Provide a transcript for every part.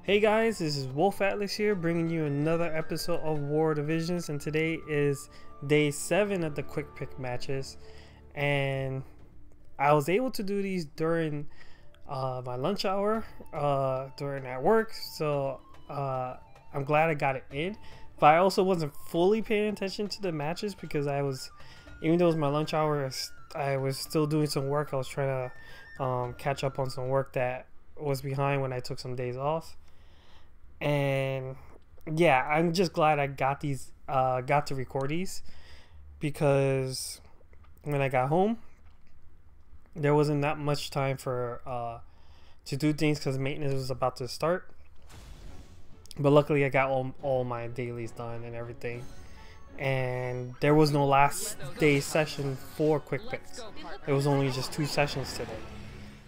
Hey guys, this is Wolf Atlas here, bringing you another episode of War Divisions, and today is day 7 of the quick pick matches. And I was able to do these during my lunch hour, during at work, so I'm glad I got it in. But I also wasn't fully paying attention to the matches because even though it was my lunch hour, I was still doing some work. I was trying to catch up on some work that was behind when I took some days off. And yeah, I'm just glad I got to record these, because when I got home there wasn't that much time for to do things because maintenance was about to start. But luckily I got all my dailies done and everything, and there was no last day session for quick picks. It was only just 2 sessions today.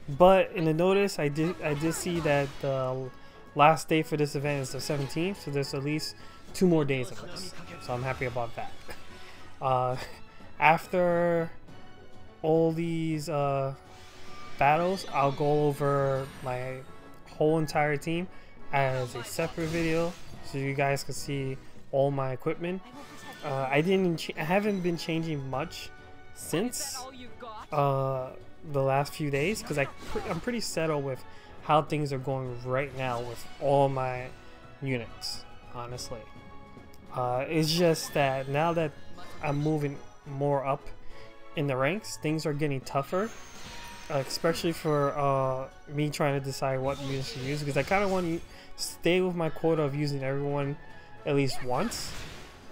But in the notice, I did see that the last day for this event is the 17th, so there's at least 2 more days of this, so I'm happy about that. After all these battles, I'll go over my whole entire team as a separate video so you guys can see all my equipment. I haven't been changing much since the last few days, because I'm pretty settled with how things are going right now with all my units, honestly. It's just that now that I'm moving more up in the ranks, things are getting tougher, especially for me trying to decide what units to use, because I kind of want to stay with my quota of using everyone at least once.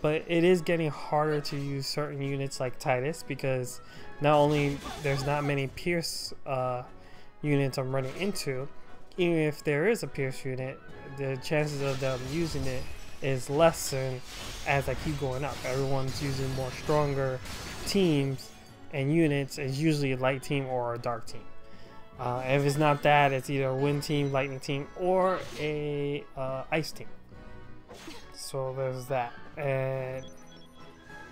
But it is getting harder to use certain units like Titus, because not only there's not many Pierce units I'm running into, even if there is a Pierce unit, the chances of them using it is lessened as I keep going up. Everyone's using more stronger teams and units. It's usually a light team or a dark team. If it's not that, it's either a wind team, lightning team, or a ice team. So there's that. And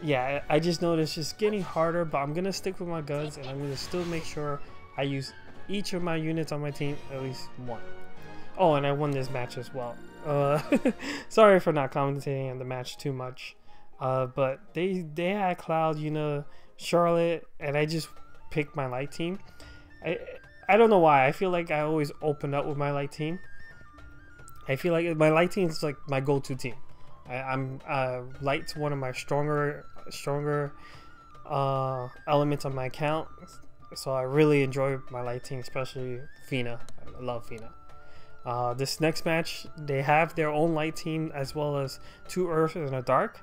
yeah, I just noticed it's getting harder, but I'm gonna stick with my guns, and I'm gonna still make sure I use each of my units on my team at least one. Oh, and I won this match as well. Sorry for not commentating on the match too much, but they had Cloud, Charlotte, and I just picked my light team. I don't know why. I feel like I always open up with my light team. I feel like my light team is like my go-to team. I'm light's one of my stronger elements on my account, so I really enjoy my light team, especially Fina. I love Fina. This next match, they have their own light team as well as 2 earth and a dark,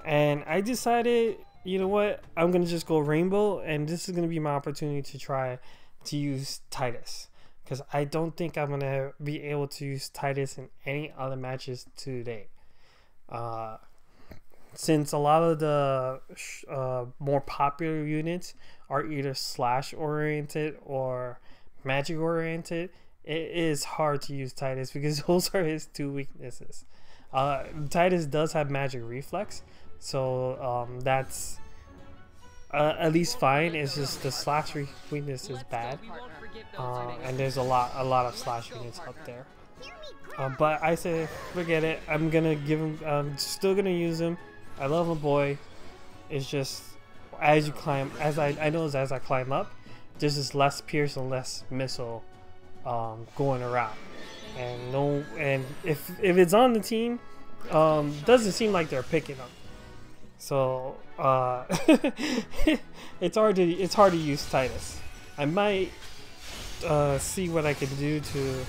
and I decided, you know what, I'm gonna just go rainbow, and this is gonna be my opportunity to try to use Titus, because I don't think I'm gonna be able to use Titus in any other matches today. Since a lot of the more popular units are either slash oriented or magic oriented, it is hard to use Titus because those are his 2 weaknesses. Titus does have magic reflex, so that's at least fine. It's just the slash weakness is bad, and there's a lot of slash units out there. But I say forget it. I'm gonna give him. I'm still gonna use him. I love my boy. It's just as you climb, as I climb up, there's just less pierce and less missile going around. And if it's on the team, doesn't seem like they're picking up. So it's hard to use Titus. I might see what I can do to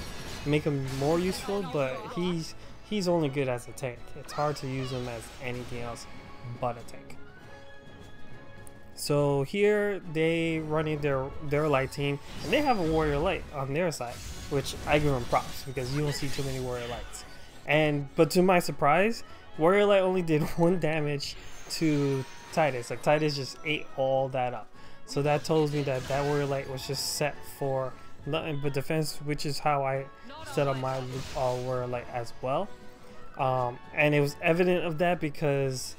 make him more useful, but he's only good as a tank. It's hard to use him as anything else but a tank. So here they running their light team, and they have a warrior light on their side, which I give them props because you don't see too many warrior lights. But to my surprise, warrior light only did 1 damage to Titus. Like, Titus just ate all that up. So that tells me that warrior light was just set for nothing but defense, which is how I set up my warrior light as well. And it was evident of that because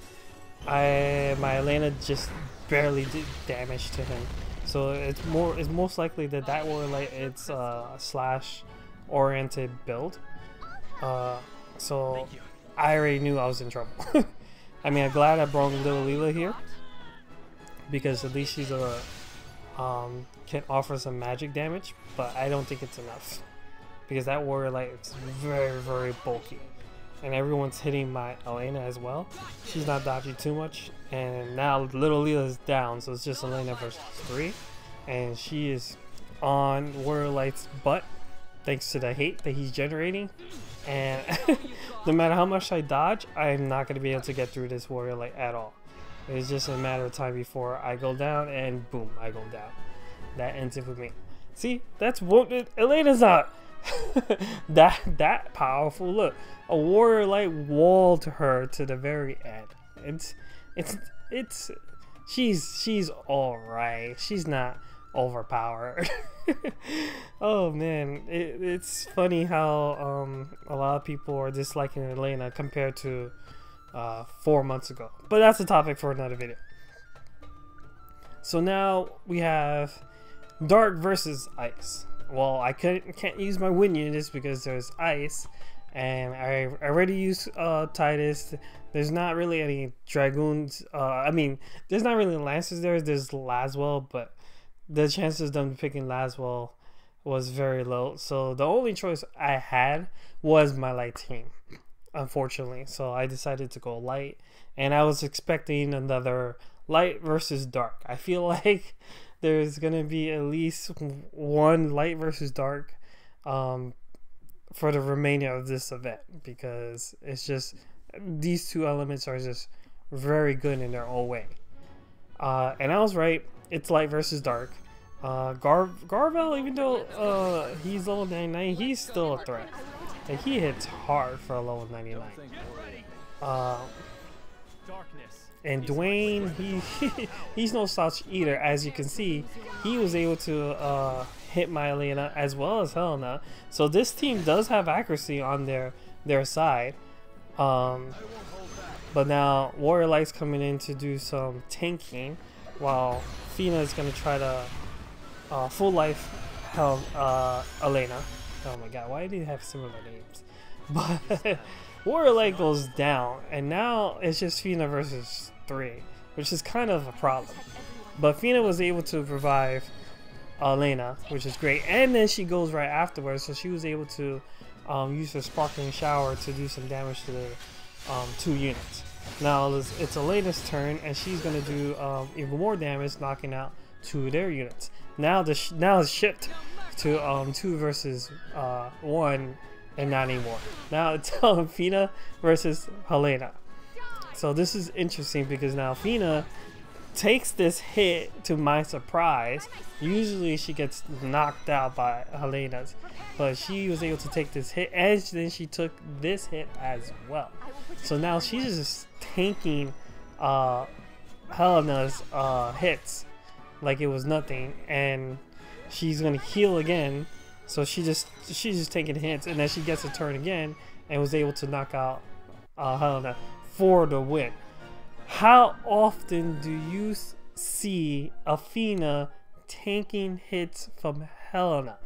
my Atlanta just barely did damage to him. So it's most likely that warrior light, it's a slash oriented build. So I already knew I was in trouble. I mean, I'm glad I brought little Leela here because at least she's a can offer some magic damage, but I don't think it's enough because that warrior light is very bulky, and everyone's hitting my Elena as well. She's not dodging too much, and now little Leela is down, so it's just Elena versus 3, and she is on warrior light's butt thanks to the hate that he's generating. And no matter how much I dodge, I'm not going to be able to get through this warrior light at all. It's just a matter of time before I go down, and boom, I go down. That ends it with me. See, that's what Elena's not that powerful. Look, a warrior light walled her to the very end. She's all right. She's not overpowered. Oh man, it's funny how a lot of people are disliking Elena compared to 4 months ago, but that's a topic for another video. So now we have Dark versus Ice. Well, I can't use my wind units because there's ice, and I already used Titus. There's not really any dragoons. I mean, there's not really lancers there. There's Laswell, but the chances of them picking Laswell was very low. So the only choice I had was my light team, unfortunately. So I decided to go light, and I was expecting another light versus dark. I feel like there's gonna be at least one light versus dark for the remainder of this event, because it's just these two elements are just very good in their own way. And I was right. It's light versus dark. Garvel, even though he's level 99, he's still a threat. Like, he hits hard for a level 99. And Dwayne, he's no slouch either. As you can see, he was able to hit my Elena as well as Helena. So this team does have accuracy on their side. But now Warrior Light's coming in to do some tanking, while Fina is going to try to full life Elena. Oh my god, why do they have similar names? But Warrior Light goes down, and now it's just Fina versus 3, which is kind of a problem. But Fina was able to revive Elena, which is great, and then she goes right afterwards, so she was able to use her sparkling shower to do some damage to the 2 units. Now it's Elena's turn, and she's gonna do even more damage, knocking out 2 of their units. Now it's shipped to 2 versus 1, and not anymore. Now it's Fina versus Helena. So this is interesting because now Fina takes this hit to my surprise. Usually she gets knocked out by Helena's, but she was able to take this hit, and then she took this hit as well. So now she's just tanking Helena's hits like it was nothing, and she's gonna heal again. So she's just taking hits, and then she gets a turn again and was able to knock out Helena for the win. How often do you see a Fina tanking hits from Helena?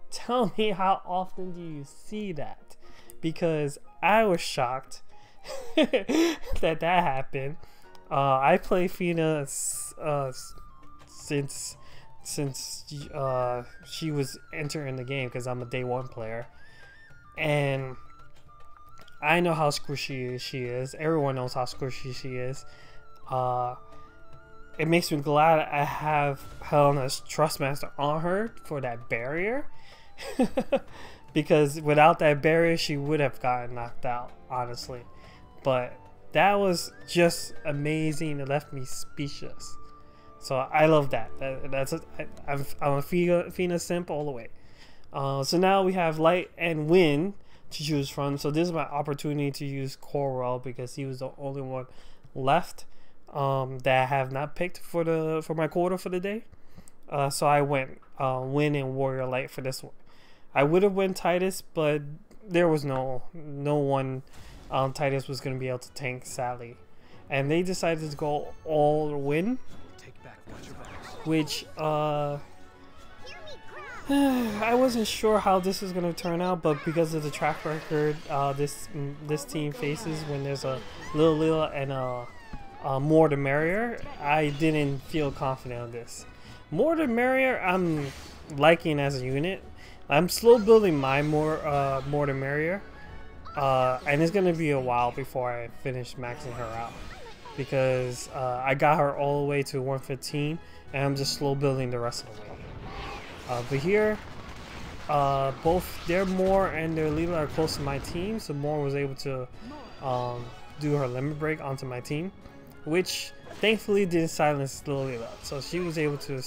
Tell me, how often do you see that? Because I was shocked that happened. I play Fina since she was entering the game, because I'm a day 1 player, and I know how squishy she is. Everyone knows how squishy she is. It makes me glad I have Helena's Trustmaster on her for that barrier, because without that barrier she would have gotten knocked out, honestly. But that was just amazing. It left me speechless. So I love that. I'm a Fina simp all the way. So now we have Light and Wind to choose from. So this is my opportunity to use Corwell, because he was the only one left that I have not picked for my quota for the day. So I went Wind and Warrior Light for this one. I would have went Titus, but there was no one Titus was going to be able to tank, sadly. And they decided to go all Wind, which I wasn't sure how this was gonna turn out, but because of the track record this team faces when there's a Lil and a More the Merrier, I didn't feel confident on this. More the Merrier, I'm liking as a unit. I'm slow building my More the Merrier, and it's gonna be a while before I finish maxing her out because I got her all the way to 115, and I'm just slow building the rest of the way. But here, both their Moore and their Leela are close to my team, so Moore was able to do her limit break onto my team, which thankfully didn't silence Lil Leela. So she was able to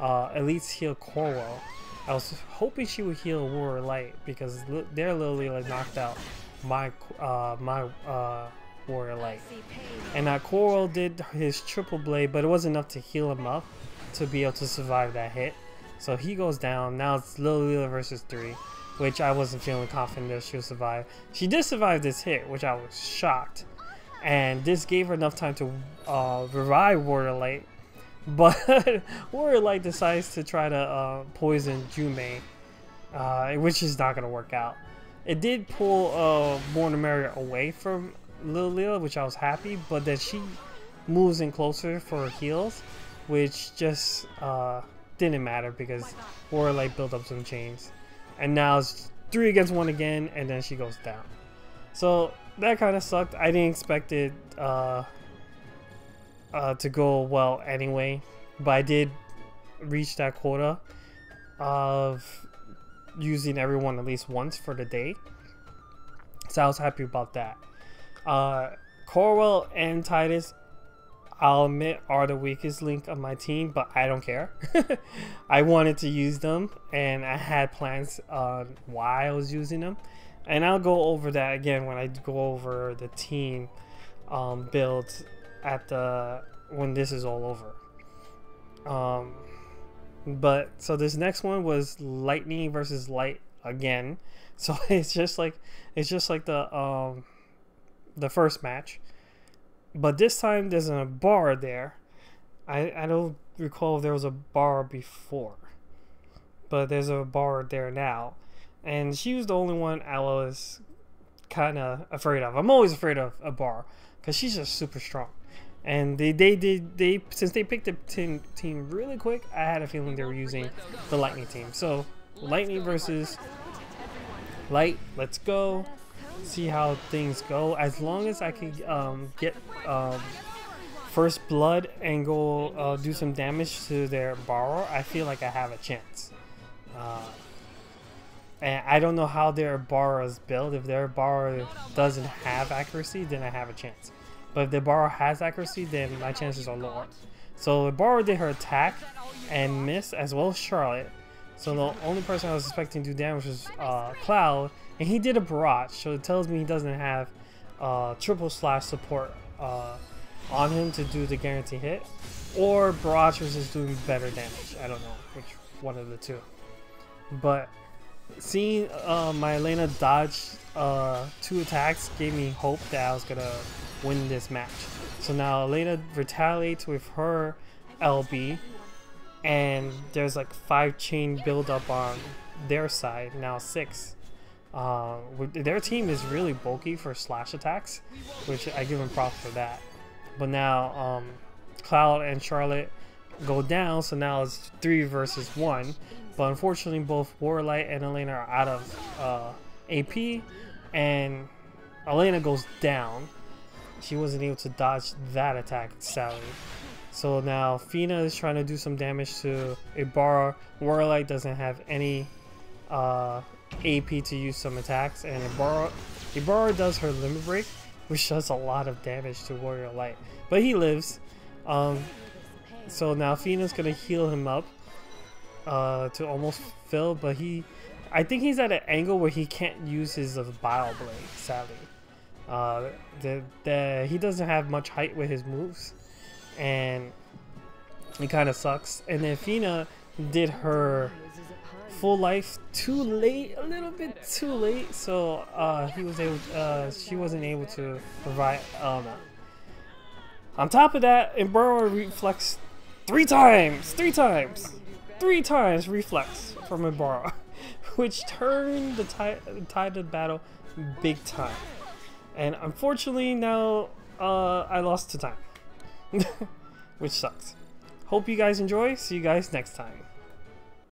at least heal Corwell. I was hoping she would heal Warrior Light because their Lil Leela knocked out my Warrior Light. And Corwell did his triple blade, but it wasn't enough to heal him up to be able to survive that hit. So he goes down. Now it's Lil Leela versus 3, which I wasn't feeling confident that she'll survive. She did survive this hit, which I was shocked. And this gave her enough time to revive Warrior Light. But Warrior Light decides to try to poison Jume, which is not going to work out. It did pull More the Merrier away from Lil Leela, which I was happy. But then she moves in closer for her heals, which just... didn't matter because Warrior Light built up some chains, and now it's 3 against 1 again, and then she goes down. So that kind of sucked. I didn't expect it to go well anyway, but I did reach that quota of using everyone at least once for the day, so I was happy about that. Corwell and Titus, I'll admit, are the weakest link of my team, but I don't care. I wanted to use them, and I had plans on why I was using them, and I'll go over that again when I go over the team builds at when this is all over. But so this next one was Lightning versus Light again. So it's just like the first match. But this time there's a bar there. I don't recall if there was a bar before, but there's a bar there now, and she was the only one I was kind of afraid of. I'm always afraid of a bar because she's just super strong, and they since they picked the team really quick, I had a feeling they were using the Lightning team. So Lightning versus Light, let's go. See how things go. As long as I can get first blood and go do some damage to their borrower, I feel like I have a chance. And I don't know how their borrower is built. If their borrower doesn't have accuracy, then I have a chance. But if the borrower has accuracy, then my chances are lower. So the borrower did her attack and miss, as well as Charlotte. So the only person I was expecting to do damage was Cloud. And he did a barrage, so it tells me he doesn't have triple slash support on him to do the guarantee hit, or barrage was just doing better damage. I don't know which one of the two. But seeing my Elena dodge 2 attacks gave me hope that I was gonna win this match. So now Elena retaliates with her LB, and there's like 5 chain build up on their side, now 6. Their team is really bulky for slash attacks, which I give them props for that. But now Cloud and Charlotte go down, so now it's 3 versus 1. But unfortunately, both Warlight and Elena are out of AP, and Elena goes down. She wasn't able to dodge that attack, sadly. So now Fina is trying to do some damage to Ibarra. Warlight doesn't have any AP to use some attacks, and Ibarra does her limit break, which does a lot of damage to Warrior Light, but he lives. So now Fina's gonna heal him up to almost fill, but I think he's at an angle where he can't use his Bile Blade, sadly. He doesn't have much height with his moves, and it kind of sucks. And then Fina did her full life too late, a little bit too late, so she wasn't able to provide Elena. On top of that, Ibarra reflects 3 times, 3 times reflex from Ibarra, which turned the tide of battle big time. And unfortunately now I lost to time, which sucks. Hope you guys enjoy. See you guys next time.